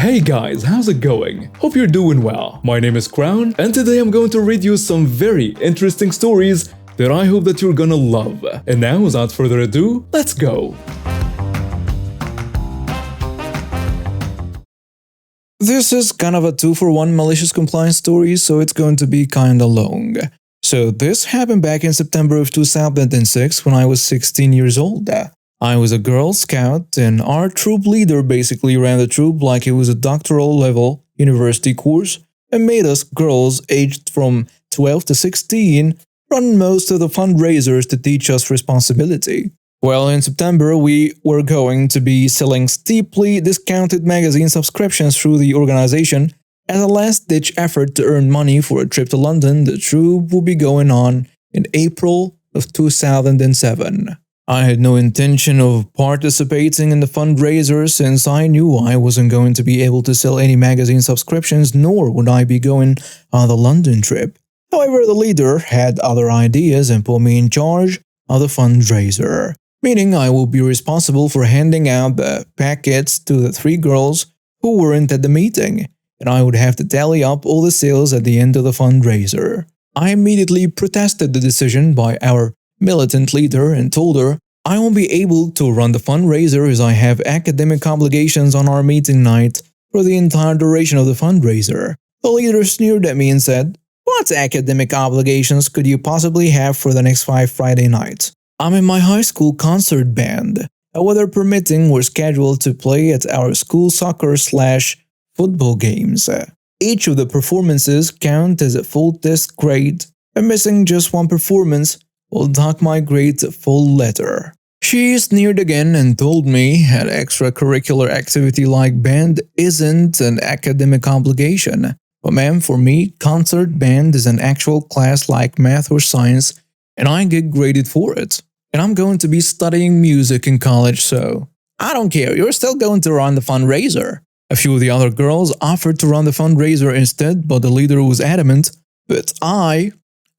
Hey guys, how's it going? Hope you're doing well. My name is Crown, and today I'm going to read you some very interesting stories that I hope that you're gonna love. And now, without further ado, let's go! This is kind of a 2-for-1 malicious compliance story, so it's going to be kinda long. So this happened back in September of 2006 when I was 16 years old. I was a Girl Scout, and our troop leader basically ran the troop like it was a doctoral level university course and made us girls aged from 12 to 16 run most of the fundraisers to teach us responsibility. Well, in September, we were going to be selling steeply discounted magazine subscriptions through the organization. As a last-ditch effort to earn money for a trip to London, the troop will be going on in April of 2007. I had no intention of participating in the fundraiser since I knew I wasn't going to be able to sell any magazine subscriptions, nor would I be going on the London trip. However, the leader had other ideas and put me in charge of the fundraiser, meaning I will be responsible for handing out the packets to the 3 girls who weren't at the meeting, and I would have to tally up all the sales at the end of the fundraiser. I immediately protested the decision by our militant leader and told her I won't be able to run the fundraiser as I have academic obligations on our meeting night for the entire duration of the fundraiser. The leader sneered at me and said, "What academic obligations could you possibly have for the next 5 Friday nights? I'm in my high school concert band. Weather permitting, we're scheduled to play at our school soccer/football games. Each of the performances count as a full test grade, and missing just one performance will dock my grade a full letter." She sneered again and told me an extracurricular activity like band isn't an academic obligation. But ma'am, for me, concert band is an actual class like math or science, and I get graded for it. And I'm going to be studying music in college, so I don't care, you're still going to run the fundraiser. A few of the other girls offered to run the fundraiser instead, but the leader was adamant that I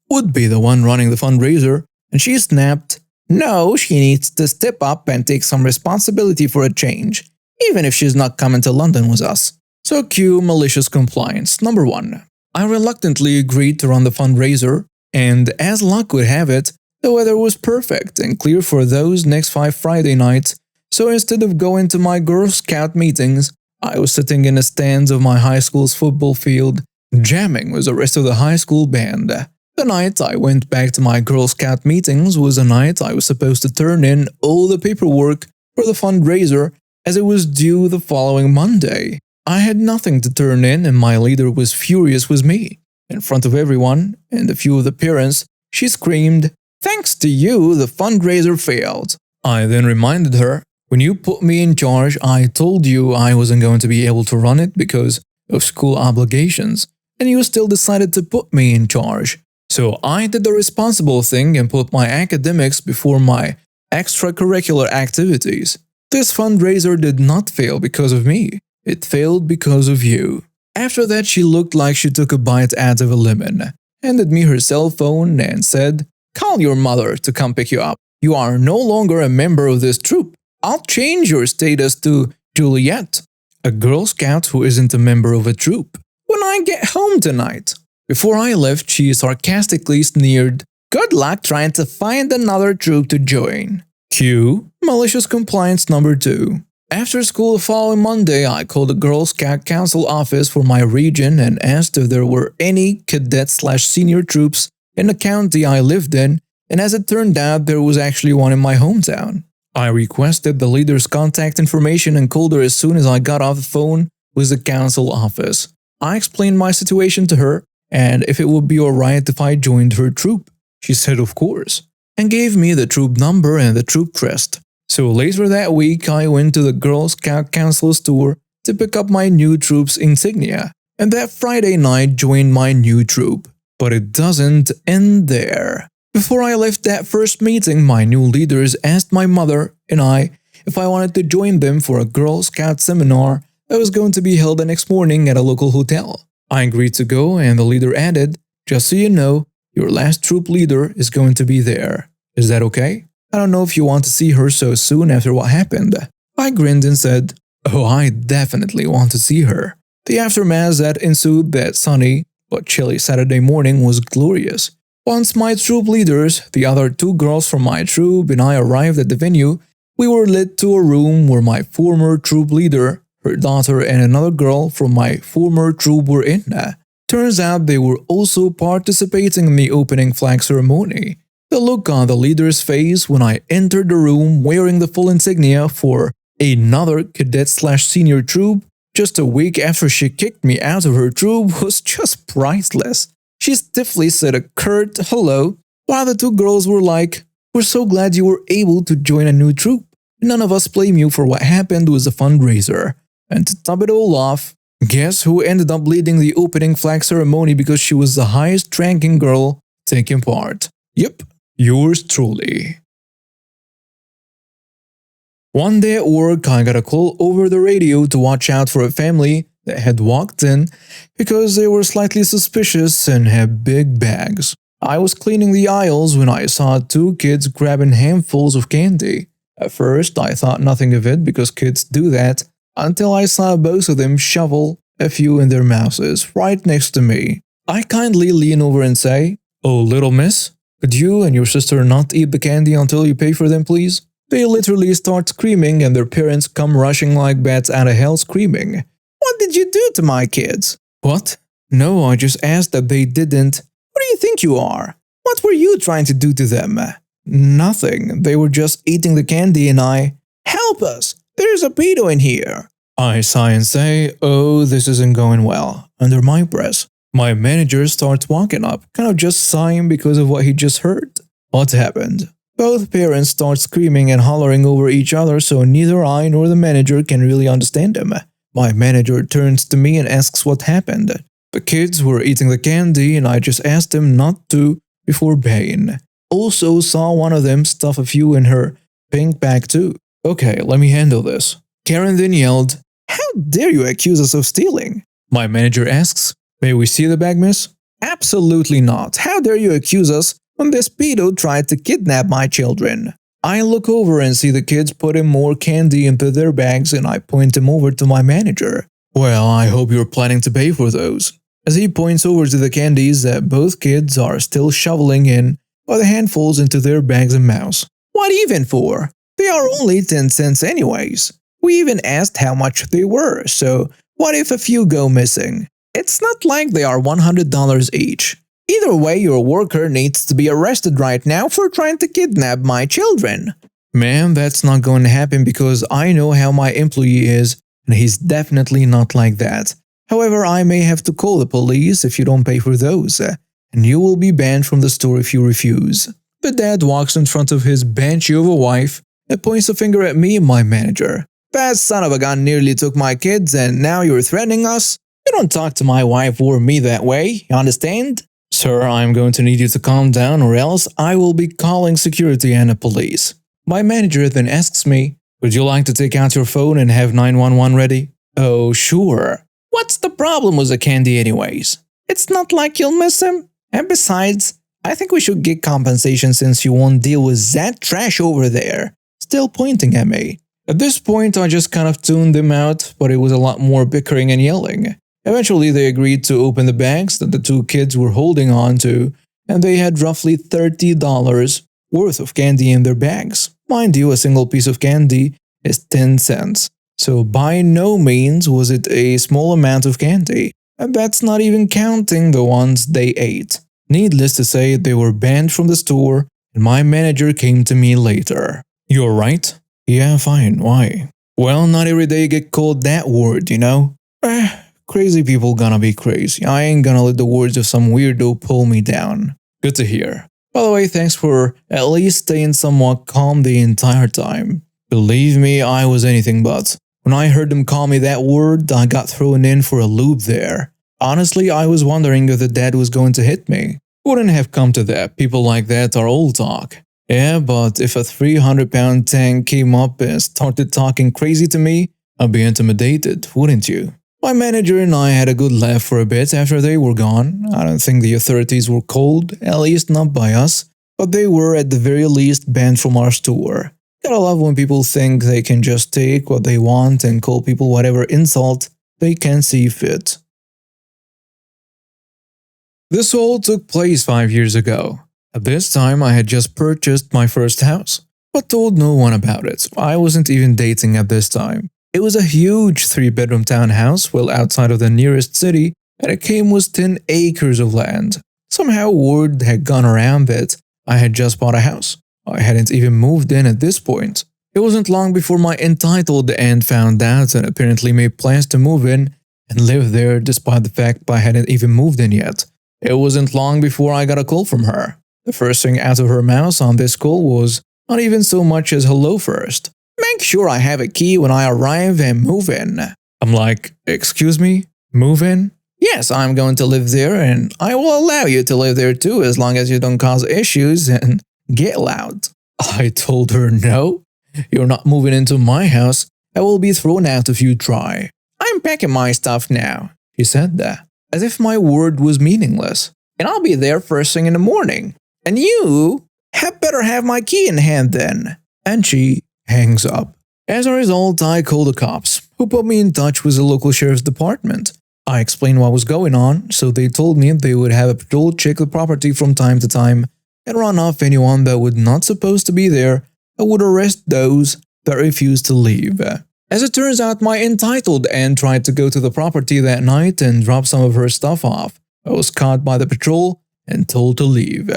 would be the one running the fundraiser, and she snapped, "No, she needs to step up and take some responsibility for a change, even if she's not coming to London with us." So cue malicious compliance. Number 1. I reluctantly agreed to run the fundraiser, and as luck would have it, the weather was perfect and clear for those next 5 Friday nights, so instead of going to my Girl Scout meetings, I was sitting in the stands of my high school's football field, jamming with the rest of the high school band. The night I went back to my Girl Scout meetings was the night I was supposed to turn in all the paperwork for the fundraiser as it was due the following Monday. I had nothing to turn in and my leader was furious with me. In front of everyone and a few of the parents, she screamed, "Thanks to you, the fundraiser failed." I then reminded her, "When you put me in charge, I told you I wasn't going to be able to run it because of school obligations, and you still decided to put me in charge. So I did the responsible thing and put my academics before my extracurricular activities. This fundraiser did not fail because of me. It failed because of you." After that, she looked like she took a bite out of a lemon, handed me her cell phone and said, "Call your mother to come pick you up. You are no longer a member of this troop. I'll change your status to Juliet, a Girl Scout who isn't a member of a troop, when I get home tonight." Before I left, she sarcastically sneered, "Good luck trying to find another troop to join." Cue malicious compliance number 2. After school the following Monday, I called the Girl Scout Council office for my region and asked if there were any cadet/senior troops in the county I lived in, and as it turned out, there was actually one in my hometown. I requested the leader's contact information and called her as soon as I got off the phone with the council office. I explained my situation to her, and if it would be alright if I joined her troop. She said of course, and gave me the troop number and the troop crest. So later that week, I went to the Girl Scout Council store to pick up my new troop's insignia, and that Friday night joined my new troop. But it doesn't end there. Before I left that first meeting, my new leaders asked my mother and I if I wanted to join them for a Girl Scout seminar that was going to be held the next morning at a local hotel. I agreed to go, and the leader added, "Just so you know, your last troop leader is going to be there. Is that okay? I don't know if you want to see her so soon after what happened." I grinned and said, Oh, I definitely want to see her. The aftermath that ensued that sunny but chilly Saturday morning was glorious. Once my troop leaders, the other two girls from my troop, and I arrived at the venue, we were led to a room where my former troop leader, her daughter, and another girl from my former troop were in. Turns out they were also participating in the opening flag ceremony. The look on the leader's face when I entered the room wearing the full insignia for another cadet/senior troop just a week after she kicked me out of her troop was just priceless. She stiffly said a curt hello, while the two girls were like, "We're so glad you were able to join a new troop. None of us blame you for what happened with the fundraiser." And to top it all off, guess who ended up leading the opening flag ceremony because she was the highest ranking girl taking part? Yep, yours truly. One day at work, I got a call over the radio to watch out for a family that had walked in because they were slightly suspicious and had big bags. I was cleaning the aisles when I saw two kids grabbing handfuls of candy. At first, I thought nothing of it because kids do that, until I saw both of them shovel a few in their mouths right next to me. I kindly lean over and say, "Oh, little miss, could you and your sister not eat the candy until you pay for them, please?" They literally start screaming and their parents come rushing like bats out of hell screaming, "What did you do to my kids?" "What? No, I just asked that they didn't." "Who do you think you are? What were you trying to do to them?" "Nothing. They were just eating the candy and I—" "Help us! There's a pedo in here!" I sigh and say, "Oh, this isn't going well," under my breath. My manager starts walking up, kind of just sighing because of what he just heard. What happened? Both parents start screaming and hollering over each other, so neither I nor the manager can really understand them. My manager turns to me and asks what happened. The kids were eating the candy and I just asked them not to before paying. Also saw one of them stuff a few in her pink bag too. "Okay, let me handle this." Karen then yelled, "How dare you accuse us of stealing?" My manager asks, "May we see the bag, miss?" "Absolutely not. How dare you accuse us when this pedo tried to kidnap my children?" I look over and see the kids putting more candy into their bags and I point them over to my manager. "Well, I hope you're planning to pay for those." As he points over to the candies that both kids are still shoveling in by the handfuls into their bags and mouths. "What even for? They are only 10 cents anyways. We even asked how much they were, so what if a few go missing? It's not like they are $100 each. Either way, your worker needs to be arrested right now for trying to kidnap my children." "Ma'am, that's not going to happen because I know how my employee is and he's definitely not like that. However, I may have to call the police if you don't pay for those, and you will be banned from the store if you refuse." The dad walks in front of his banshee of a wife and points a finger at me and my manager. "That son of a gun nearly took my kids and now you're threatening us? You don't talk to my wife or me that way, you understand?" "Sir, I'm going to need you to calm down or else I will be calling security and the police." My manager then asks me, "Would you like to take out your phone and have 911 ready?" "Oh, sure. What's the problem with the candy anyways? It's not like you'll miss them. And besides, I think we should get compensation since you won't deal with that trash over there." Still pointing at me. At this point, I just kind of tuned them out, but it was a lot more bickering and yelling. Eventually, they agreed to open the bags that the two kids were holding on to, and they had roughly $30 worth of candy in their bags. Mind you, a single piece of candy is 10 cents. So by no means was it a small amount of candy, and that's not even counting the ones they ate. Needless to say, they were banned from the store, and my manager came to me later. "You're right?" "Yeah, fine, why?" "Well, not every day you get called that word, you know?" Crazy people gonna be crazy. I ain't gonna let the words of some weirdo pull me down." "Good to hear. By the way, thanks for at least staying somewhat calm the entire time. Believe me, I was anything but. When I heard them call me that word, I got thrown in for a loop there. Honestly, I was wondering if the dad was going to hit me. Wouldn't have come to that. People like that are old talk. Yeah, but if a 300-pound tank came up and started talking crazy to me, I'd be intimidated, wouldn't you?" My manager and I had a good laugh for a bit after they were gone. I don't think the authorities were called, at least not by us, but they were at the very least banned from our store. Gotta love when people think they can just take what they want and call people whatever insult they can see fit. This all took place 5 years ago. At this time, I had just purchased my first house, but told no one about it. I wasn't even dating at this time. It was a huge 3-bedroom townhouse well outside of the nearest city, and it came with 10 acres of land. Somehow word had gone around that I had just bought a house. I hadn't even moved in at this point. It wasn't long before my entitled aunt found out and apparently made plans to move in and live there despite the fact I hadn't even moved in yet. It wasn't long before I got a call from her. The first thing out of her mouth on this call was not even so much as hello first. Make sure I have a key when I arrive and move in. I'm like, excuse me? Move in? Yes, I'm going to live there and I will allow you to live there too as long as you don't cause issues and get loud. I told her no. You're not moving into my house. I will be thrown out if you try. I'm packing my stuff now, she said that, as if my word was meaningless. And I'll be there first thing in the morning. And you had better have my key in hand then. And she hangs up. As a result, I called the cops, who put me in touch with the local sheriff's department. I explained what was going on, so they told me they would have a patrol check the property from time to time and run off anyone that was not supposed to be there and would arrest those that refused to leave. As it turns out, my entitled aunt tried to go to the property that night and drop some of her stuff off. I was caught by the patrol and told to leave.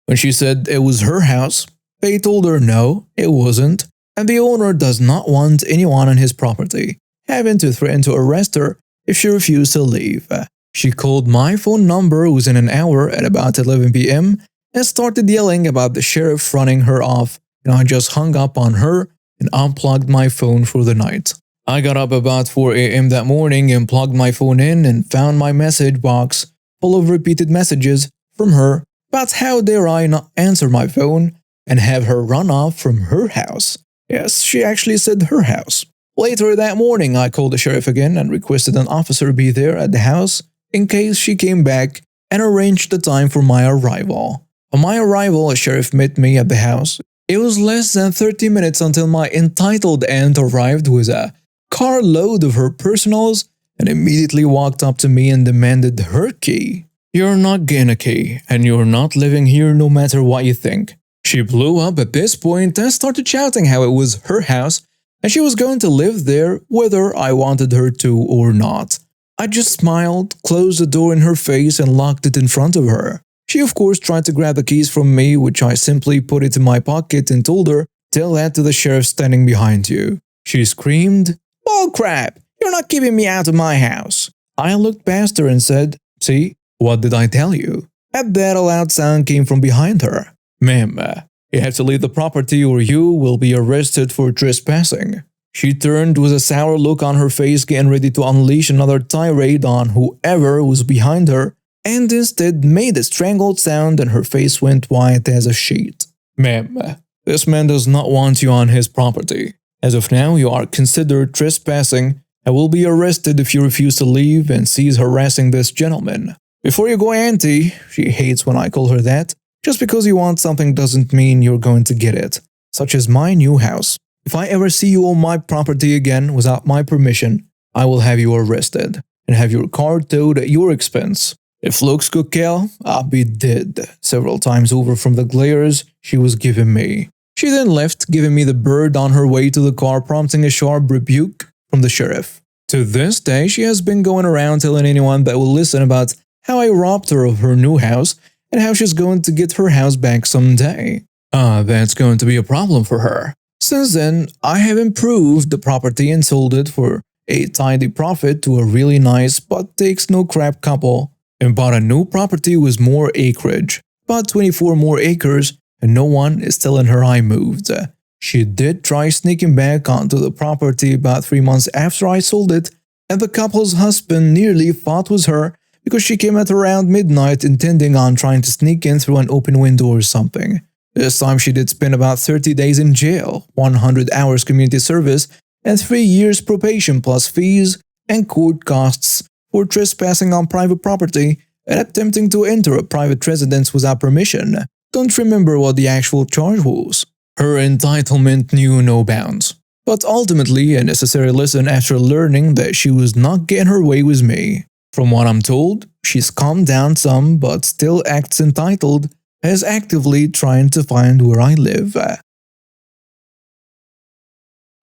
When she said it was her house, they told her no, it wasn't, and the owner does not want anyone on his property, having to threaten to arrest her if she refused to leave. She called my phone number within an hour at about 11 p.m. and started yelling about the sheriff running her off, and I just hung up on her and unplugged my phone for the night. I got up about 4 a.m. that morning and plugged my phone in and found my message box full of repeated messages from her about how dare I not answer my phone and have her run off from her house. Yes, she actually said her house. Later that morning, I called the sheriff again and requested an officer be there at the house in case she came back and arranged the time for my arrival. On my arrival, a sheriff met me at the house. It was less than 30 minutes until my entitled aunt arrived with a carload of her personals and immediately walked up to me and demanded her key. You're not getting a key, and you're not living here no matter what you think. She blew up at this point and started shouting how it was her house and she was going to live there whether I wanted her to or not. I just smiled, closed the door in her face and locked it in front of her. She of course tried to grab the keys from me, which I simply put it in my pocket and told her, tell that to the sheriff standing behind you. She screamed, bull crap, you're not keeping me out of my house. I looked past her and said, see, what did I tell you? At that, a loud sound came from behind her. Ma'am, you have to leave the property or you will be arrested for trespassing. She turned with a sour look on her face, getting ready to unleash another tirade on whoever was behind her, and instead made a strangled sound and her face went white as a sheet. Ma'am, this man does not want you on his property. As of now, you are considered trespassing and will be arrested if you refuse to leave and cease harassing this gentleman. Before you go auntie, she hates when I call her that. Just because you want something doesn't mean you're going to get it. Such as my new house. If I ever see you on my property again without my permission, I will have you arrested and have your car towed at your expense. If looks could kill, I'll be dead several times over from the glares she was giving me. She then left, giving me the bird on her way to the car, prompting a sharp rebuke from the sheriff. To this day, she has been going around telling anyone that will listen about how I robbed her of her new house and how she's going to get her house back someday. That's going to be a problem for her. Since then, I have improved the property and sold it for a tidy profit to a really nice but takes no crap couple and bought a new property with more acreage, about 24 more acres, and no one is telling her I moved. She did try sneaking back onto the property about 3 months after I sold it, and the couple's husband nearly fought with her because she came at around midnight intending on trying to sneak in through an open window or something. This time she did spend about 30 days in jail, 100 hours community service, and 3 years probation plus fees and court costs for trespassing on private property and attempting to enter a private residence without permission. Don't remember what the actual charge was. Her entitlement knew no bounds. But ultimately, a necessary lesson after learning that she was not getting her way with me. From what I'm told, she's calmed down some but still acts entitled, as actively trying to find where I live.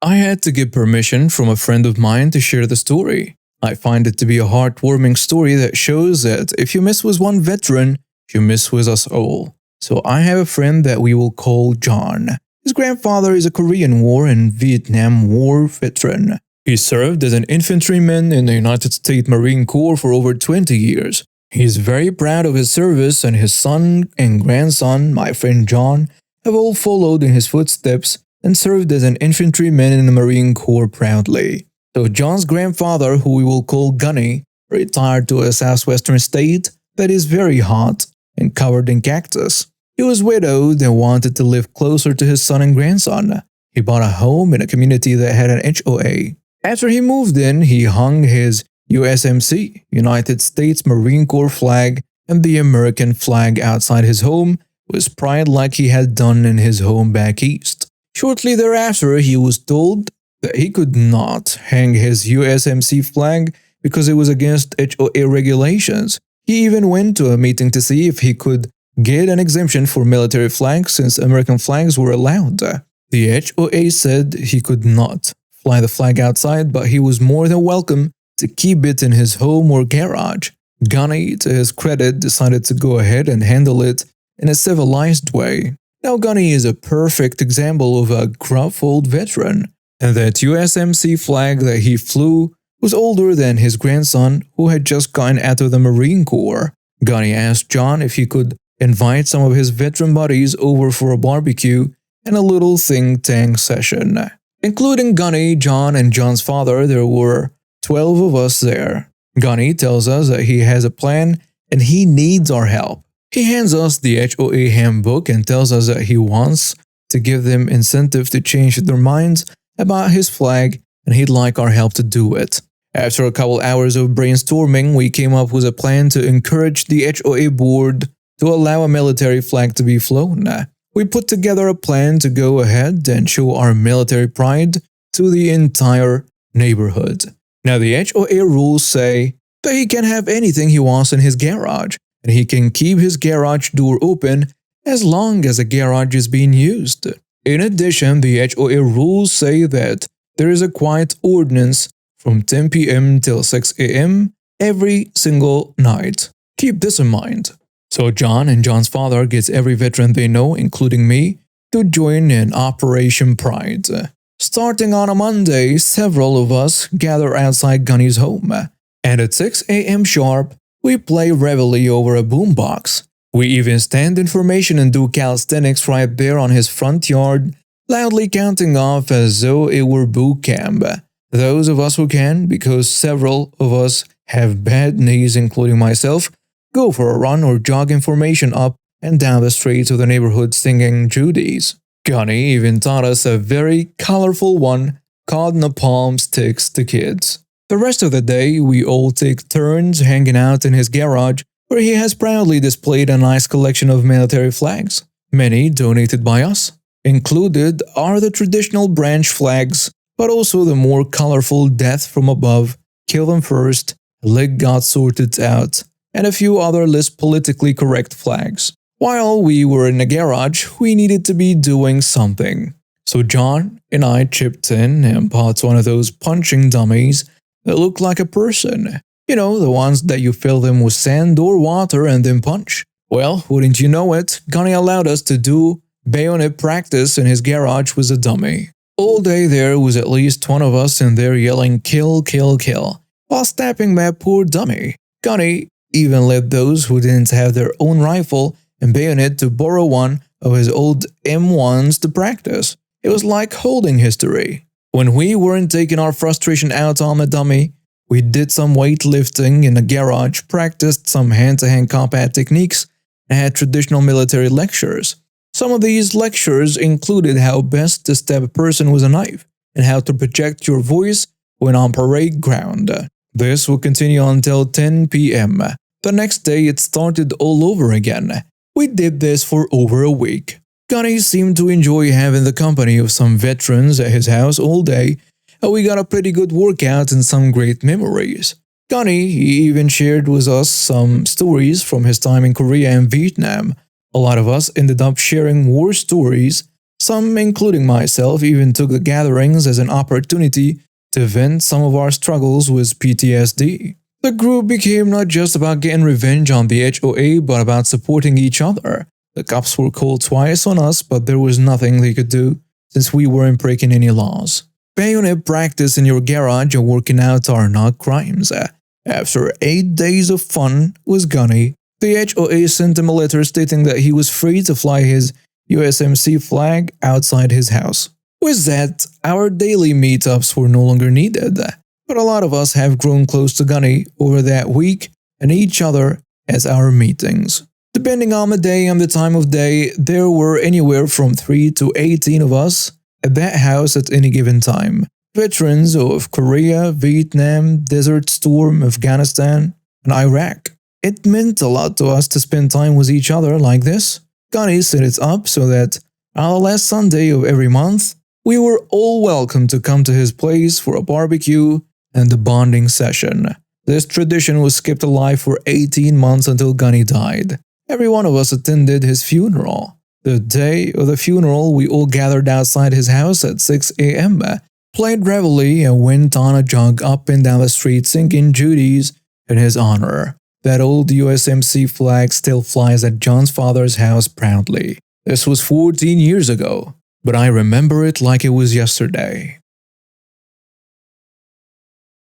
I had to get permission from a friend of mine to share the story. I find it to be a heartwarming story that shows that if you miss with one veteran, you miss with us all. So I have a friend that we will call John. His grandfather is a Korean War and Vietnam War veteran. He served as an infantryman in the United States Marine Corps for over 20 years. He is very proud of his service, and his son and grandson, my friend John, have all followed in his footsteps and served as an infantryman in the Marine Corps proudly. So John's grandfather, who we will call Gunny, retired to a southwestern state that is very hot and covered in cactus. He was widowed and wanted to live closer to his son and grandson. He bought a home in a community that had an HOA. After he moved in, he hung his USMC, United States Marine Corps flag, and the American flag outside his home with pride like he had done in his home back east. Shortly thereafter, he was told that he could not hang his USMC flag because it was against HOA regulations. He even went to a meeting to see if he could get an exemption for military flags since American flags were allowed. The HOA said he could not fly the flag outside, but he was more than welcome to keep it in his home or garage. Gunny, to his credit, decided to go ahead and handle it in a civilized way. Now Gunny is a perfect example of a gruff old veteran, and that USMC flag that he flew was older than his grandson who had just gotten out of the Marine Corps. Gunny asked John if he could invite some of his veteran buddies over for a barbecue and a little think tank session. Including Gunny, John, and John's father, there were 12 of us there. Gunny tells us that he has a plan and he needs our help. He hands us the HOA handbook and tells us that he wants to give them incentive to change their minds about his flag and he'd like our help to do it. After a couple hours of brainstorming, we came up with a plan to encourage the HOA board to allow a military flag to be flown. We put together a plan to go ahead and show our military pride to the entire neighborhood. Now, the HOA rules say that he can have anything he wants in his garage, and he can keep his garage door open as long as the garage is being used. In addition, the HOA rules say that there is a quiet ordinance from 10 p.m. till 6 a.m. every single night. Keep this in mind. So John and John's father gets every veteran they know, including me, to join in Operation Pride. Starting on a Monday, several of us gather outside Gunny's home, and at 6 a.m. sharp, we play Reveille over a boombox. We even stand in formation and do calisthenics right there on his front yard, loudly counting off as though it were boot camp. Those of us who can, because several of us have bad knees, including myself, go for a run or jog in formation up and down the streets of the neighborhood singing Judies. Gunny even taught us a very colorful one called Napalm Sticks to Kids. The rest of the day, we all take turns hanging out in his garage, where he has proudly displayed a nice collection of military flags, many donated by us. Included are the traditional branch flags, but also the more colorful Death from Above, Kill Them First, Leg Got Sorted Out, and a few other less politically correct flags. While we were in the garage, we needed to be doing something. So John and I chipped in and bought one of those punching dummies that look like a person. You know, the ones that you fill them with sand or water and then punch. Well, wouldn't you know it, Gunny allowed us to do bayonet practice in his garage with a dummy. All day there was at least one of us in there yelling kill, kill, kill, while stabbing that poor dummy. Gunny even let those who didn't have their own rifle and bayonet to borrow one of his old M1s to practice. It was like holding history. When we weren't taking our frustration out on the dummy, we did some weightlifting in the garage, practiced some hand-to-hand combat techniques, and had traditional military lectures. Some of these lectures included how best to stab a person with a knife, and how to project your voice when on parade ground. This will continue until 10 p.m. The next day it started all over again. We did this for over a week. Gunny seemed to enjoy having the company of some veterans at his house all day, and we got a pretty good workout and some great memories. Gunny even shared with us some stories from his time in Korea and Vietnam. A lot of us ended up sharing war stories. Some, including myself, even took the gatherings as an opportunity to vent some of our struggles with PTSD. The group became not just about getting revenge on the HOA, but about supporting each other. The cops were called twice on us, but there was nothing they could do since we weren't breaking any laws. Bayonet practice in your garage or working out are not crimes. After 8 days of fun with Gunny, the HOA sent him a letter stating that he was free to fly his USMC flag outside his house. With that, our daily meetups were no longer needed, but a lot of us have grown close to Gunny over that week and each other as our meetings. Depending on the day and the time of day, there were anywhere from 3 to 18 of us at that house at any given time. Veterans of Korea, Vietnam, Desert Storm, Afghanistan, and Iraq. It meant a lot to us to spend time with each other like this. Gunny set it up so that on the last Sunday of every month, we were all welcome to come to his place for a barbecue and a bonding session. This tradition was kept alive for 18 months until Gunny died. Every one of us attended his funeral. The day of the funeral, we all gathered outside his house at 6 a.m., played reveille, and went on a jog up and down the street singing Judy's in his honor. That old USMC flag still flies at John's father's house proudly. This was 14 years ago, but I remember it like it was yesterday.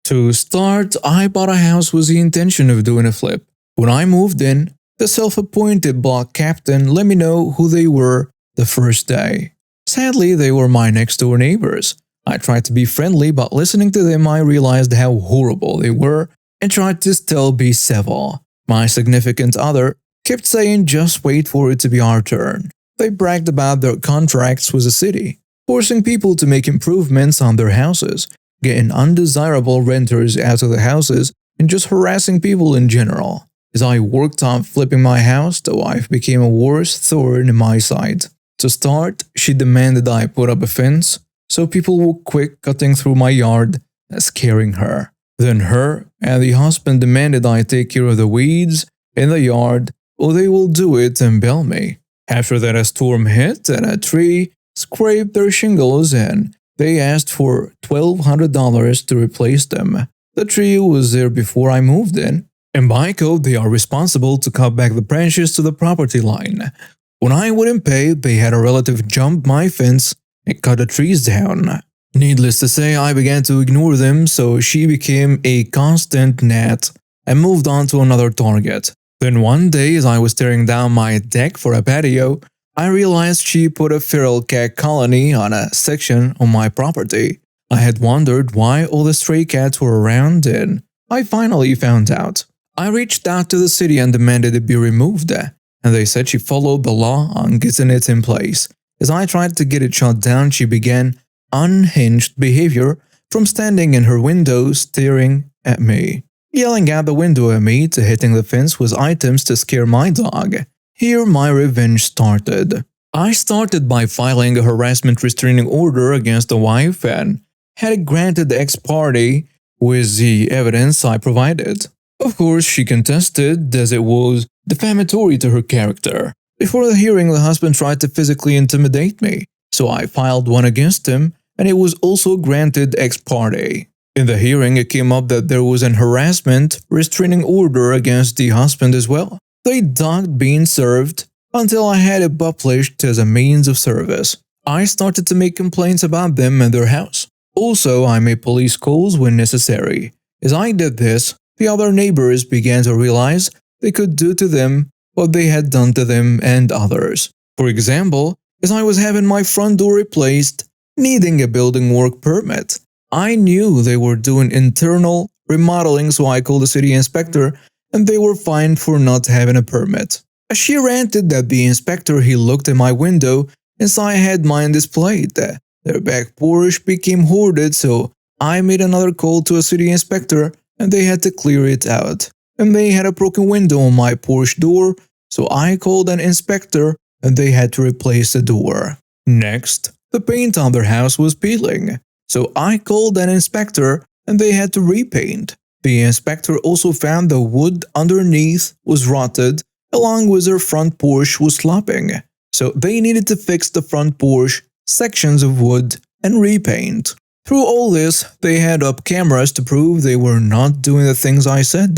To start, I bought a house with the intention of doing a flip. When I moved in, the self-appointed block captain let me know who they were the first day. Sadly, they were my next-door neighbors. I tried to be friendly, but listening to them I realized how horrible they were and tried to still be civil. My significant other kept saying just wait for it to be our turn. They bragged about their contracts with the city, forcing people to make improvements on their houses, getting undesirable renters out of the houses, and just harassing people in general. As I worked on flipping my house, the wife became a worse thorn in my side. To start, she demanded I put up a fence, so people would quit cutting through my yard and scaring her. Then her and the husband demanded I take care of the weeds in the yard, or they will do it and bill me. After that, a storm hit and a tree scraped their shingles, and they asked for $1,200 to replace them. The tree was there before I moved in, and by code they are responsible to cut back the branches to the property line. When I wouldn't pay, they had a relative jump my fence and cut the trees down. Needless to say, I began to ignore them, so she became a constant gnat and moved on to another target. Then one day, as I was tearing down my deck for a patio, I realized she put a feral cat colony on a section on my property. I had wondered why all the stray cats were around, and I finally found out. I reached out to the city and demanded it be removed, and they said she followed the law on getting it in place. As I tried to get it shut down, she began unhinged behavior from standing in her window staring at me, yelling out the window at me, to hitting the fence with items to scare my dog. Here my revenge started. I started by filing a harassment restraining order against the wife and had it granted ex parte with the evidence I provided. Of course, she contested as it was defamatory to her character. Before the hearing, the husband tried to physically intimidate me, so I filed one against him, and it was also granted ex parte. In the hearing, it came up that there was an harassment restraining order against the husband as well. They dogged being served until I had it published as a means of service. I started to make complaints about them and their house. Also, I made police calls when necessary. As I did this, the other neighbors began to realize they could do to them what they had done to them and others. For example, as I was having my front door replaced, needing a building work permit, I knew they were doing internal remodeling, so I called the city inspector and they were fined for not having a permit. As she ranted that the inspector he looked at my window and saw I had mine displayed. Their back porch became hoarded, so I made another call to a city inspector and they had to clear it out. And they had a broken window on my porch door, so I called an inspector and they had to replace the door. Next, the paint on their house was peeling, so I called an inspector and they had to repaint. The inspector also found the wood underneath was rotted, along with their front porch was slopping, so they needed to fix the front porch, sections of wood, and repaint. Through all this, they had up cameras to prove they were not doing the things I said,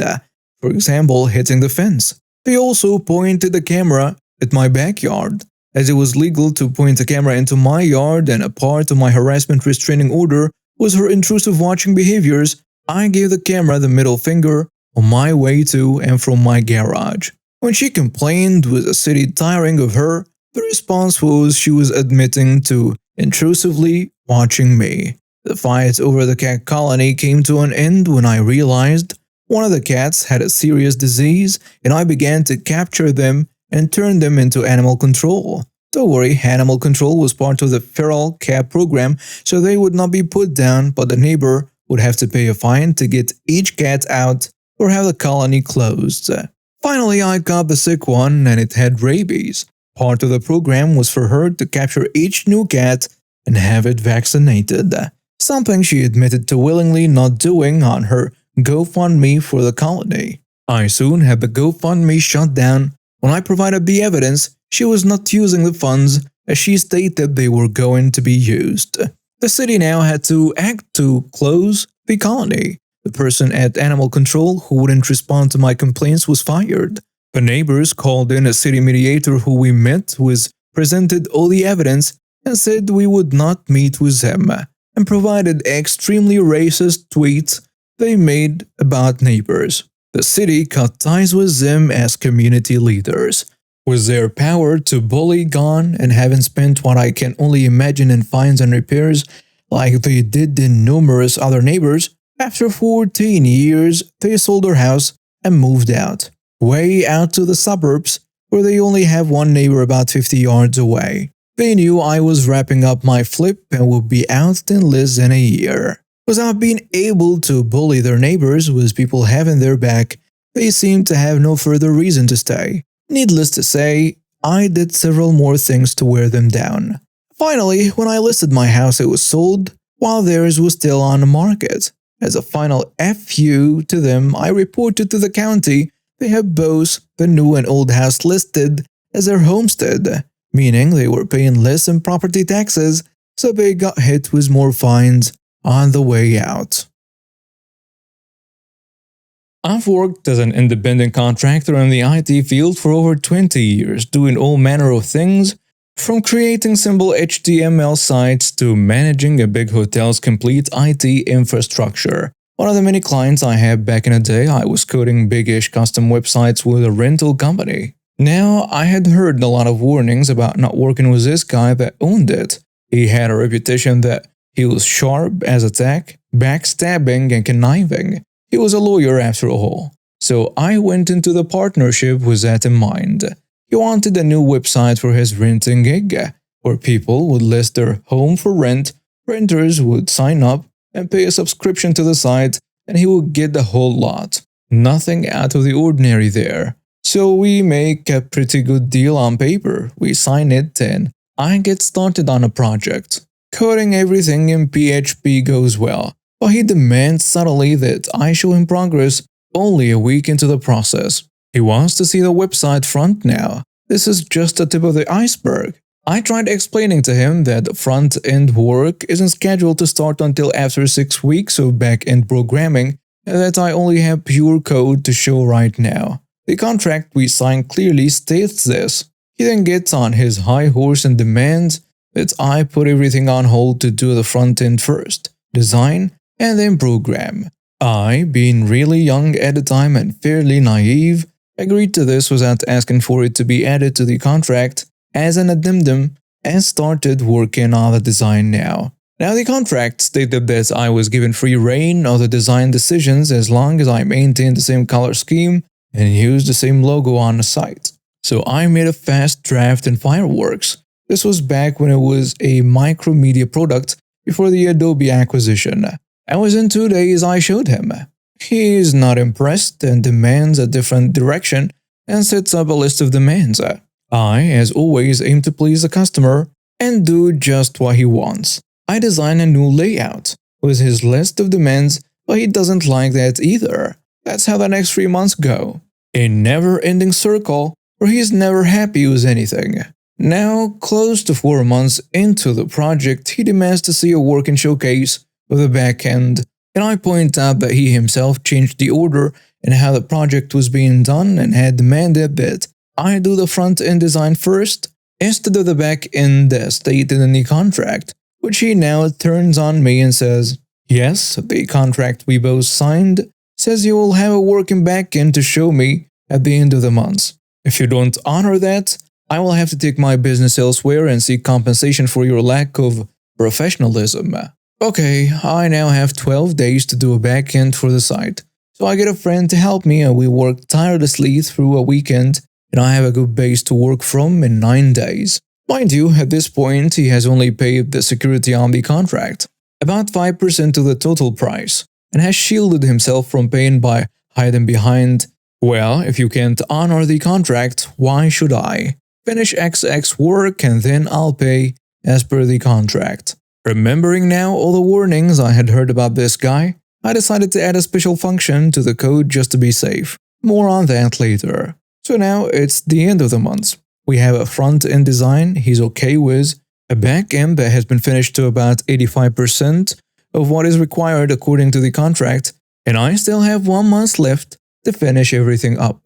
for example, hitting the fence. They also pointed the camera at my backyard. As it was legal to point a camera into my yard and a part of my harassment restraining order was her intrusive watching behaviors, I gave the camera the middle finger on my way to and from my garage. When she complained with the city tiring of her, the response was she was admitting to intrusively watching me. The fight over the cat colony came to an end when I realized one of the cats had a serious disease and I began to capture them and turn them into animal control. Don't worry, animal control was part of the feral cat program, so they would not be put down, but the neighbor would have to pay a fine to get each cat out or have the colony closed. Finally, I got the sick one and it had rabies. Part of the program was for her to capture each new cat and have it vaccinated, something she admitted to willingly not doing on her GoFundMe for the colony. I soon had the GoFundMe shut down. When I provided the evidence, she was not using the funds as she stated they were going to be used. The city now had to act to close the colony. The person at Animal Control who wouldn't respond to my complaints was fired. The neighbors called in a city mediator who we met with, presented all the evidence and said we would not meet with them, and provided extremely racist tweets they made about neighbors. The city cut ties with them as community leaders. With their power to bully gone and having spent what I can only imagine in fines and repairs like they did in numerous other neighbors, after 14 years they sold their house and moved out, way out to the suburbs where they only have one neighbor about 50 yards away. They knew I was wrapping up my flip and would be out in less than a year. Without being able to bully their neighbors with people having their back, they seemed to have no further reason to stay. Needless to say, I did several more things to wear them down. Finally, when I listed my house, it was sold, while theirs was still on the market. As a final FU to them, I reported to the county they have both the new and old house listed as their homestead, meaning they were paying less in property taxes, so they got hit with more fines on the way out. I've worked as an independent contractor in the IT field for over 20 years, doing all manner of things, from creating simple HTML sites to managing a big hotel's complete IT infrastructure. One of the many clients I had back in the day, I was coding big-ish custom websites with a rental company. Now, I had heard a lot of warnings about not working with this guy that owned it. He had a reputation that he was sharp as a tack, backstabbing and conniving. He was a lawyer after all. So I went into the partnership with that in mind. He wanted a new website for his renting gig, where people would list their home for rent, renters would sign up and pay a subscription to the site, and he would get the whole lot. Nothing out of the ordinary there. So we make a pretty good deal on paper, we sign it, and I get started on a project. Coding everything in PHP goes well, but he demands subtly that I show him progress only a week into the process. He wants to see the website front now. This is just the tip of the iceberg. I tried explaining to him that the front-end work isn't scheduled to start until after 6 weeks of back-end programming, and that I only have pure code to show right now. The contract we signed clearly states this. He then gets on his high horse and demands that I put everything on hold to do the front end first, design, and then program. I, being really young at the time and fairly naive, agreed to this without asking for it to be added to the contract as an addendum and started working on the design now. Now the contract stated that I was given free reign of the design decisions as long as I maintained the same color scheme and used the same logo on the site. So I made a fast draft in Fireworks. This was back when it was a micromedia product before the Adobe acquisition. And within 2 days I showed him. He is not impressed and demands a different direction and sets up a list of demands. I, as always, aim to please the customer and do just what he wants. I design a new layout with his list of demands, but he doesn't like that either. That's how the next 3 months go. A never-ending circle where he's never happy with anything. Now, close to 4 months into the project, he demands to see a working showcase of the backend, and I point out that he himself changed the order and how the project was being done and had demanded that I do the front-end design first instead of the back-end as stated in the contract, which he now turns on me and says, yes, the contract we both signed says you will have a working back-end to show me at the end of the month. If you don't honor that, I will have to take my business elsewhere and seek compensation for your lack of professionalism. Okay, I now have 12 days to do a back-end for the site. So I get a friend to help me and we work tirelessly through a weekend and I have a good base to work from in 9 days. Mind you, at this point he has only paid the security on the contract, about 5% of the total price, and has shielded himself from pain by hiding behind, well, if you can't honor the contract, why should I? Finish XX work and then I'll pay as per the contract. Remembering now all the warnings I had heard about this guy, I decided to add a special function to the code just to be safe. More on that later. So now it's the end of the month. We have a front-end design he's okay with, a back-end that has been finished to about 85% of what is required according to the contract, and I still have 1 month left to finish everything up.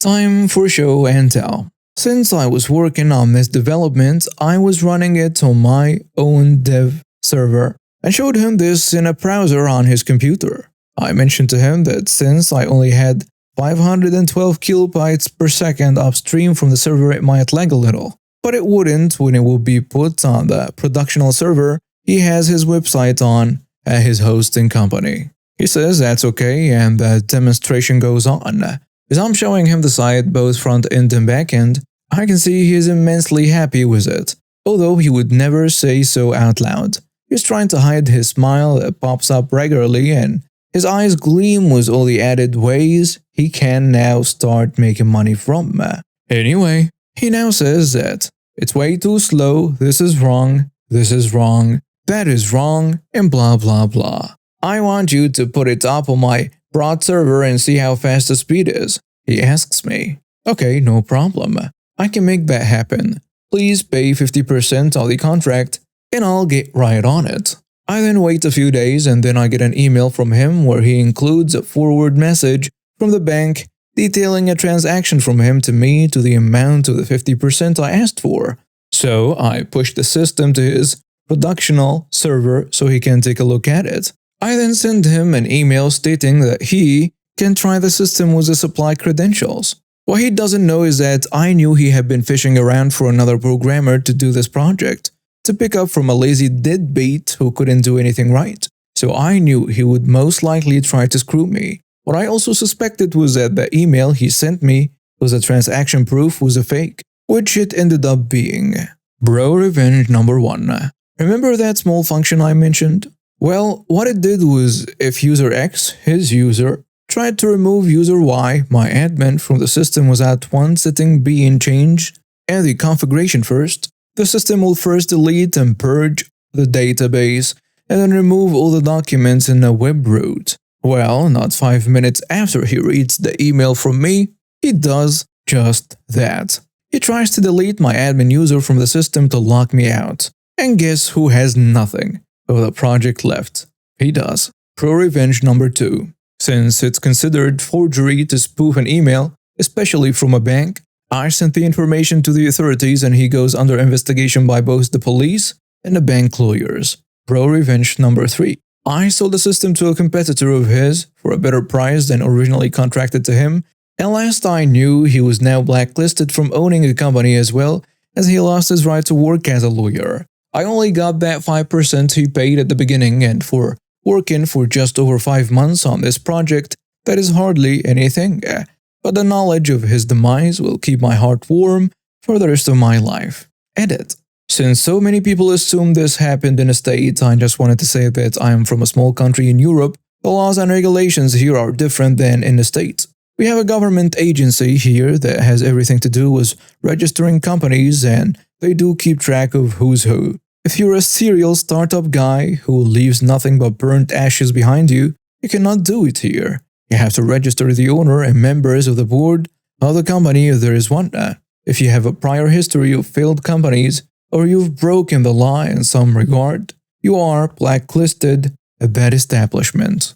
Time for show and tell. Since I was working on this development, I was running it on my own dev server and showed him this in a browser on his computer. I mentioned to him that since I only had 512 kilobytes per second upstream from the server, it might lag a little, but it wouldn't when it would be put on the productional server he has his website on at his hosting company. He says that's okay and the demonstration goes on. As I'm showing him the site, both front end and back end, I can see he is immensely happy with it, although he would never say so out loud. He's trying to hide his smile that pops up regularly and his eyes gleam with all the added ways he can now start making money from. Anyway, he now says that it's way too slow, this is wrong, that is wrong, and blah blah blah. I want you to put it up on my broad server and see how fast the speed is, he asks me. Okay, no problem. I can make that happen. Please pay 50% of the contract and I'll get right on it. I then wait a few days and then I get an email from him where he includes a forward message from the bank detailing a transaction from him to me to the amount of the 50% I asked for. So I push the system to his productional server so he can take a look at it. I then send him an email stating that he can try the system with the supply credentials. What he doesn't know is that I knew he had been fishing around for another programmer to do this project, to pick up from a lazy deadbeat who couldn't do anything right. So I knew he would most likely try to screw me. What I also suspected was that the email he sent me was a transaction proof was a fake, which it ended up being. Bro revenge number 1. Remember that small function I mentioned? Well, what it did was if user X, his user, tried to remove user Y, my admin, from the system without one setting being changed and the configuration first, the system will first delete and purge the database and then remove all the documents in a web root. Well, not 5 minutes after he reads the email from me, he does just that. He tries to delete my admin user from the system to lock me out. And guess who has nothing of the project left? He does. Pro revenge number 2. Since it's considered forgery to spoof an email, especially from a bank, I sent the information to the authorities and he goes under investigation by both the police and the bank lawyers. Pro revenge number 3. I sold the system to a competitor of his for a better price than originally contracted to him, and last I knew he was now blacklisted from owning the company as well as he lost his right to work as a lawyer. I only got that 5% he paid at the beginning, and for working for just over 5 months on this project, that is hardly anything, but the knowledge of his demise will keep my heart warm for the rest of my life. Edit. Since so many people assume this happened in the States, I just wanted to say that I am from a small country in Europe. The laws and regulations here are different than in the States. We have a government agency here that has everything to do with registering companies, and they do keep track of who's who. If you're a serial startup guy who leaves nothing but burnt ashes behind you, you cannot do it here. You have to register the owner and members of the board of the company if there is one. If you have a prior history of failed companies, or you've broken the law in some regard, you are blacklisted, a bad establishment.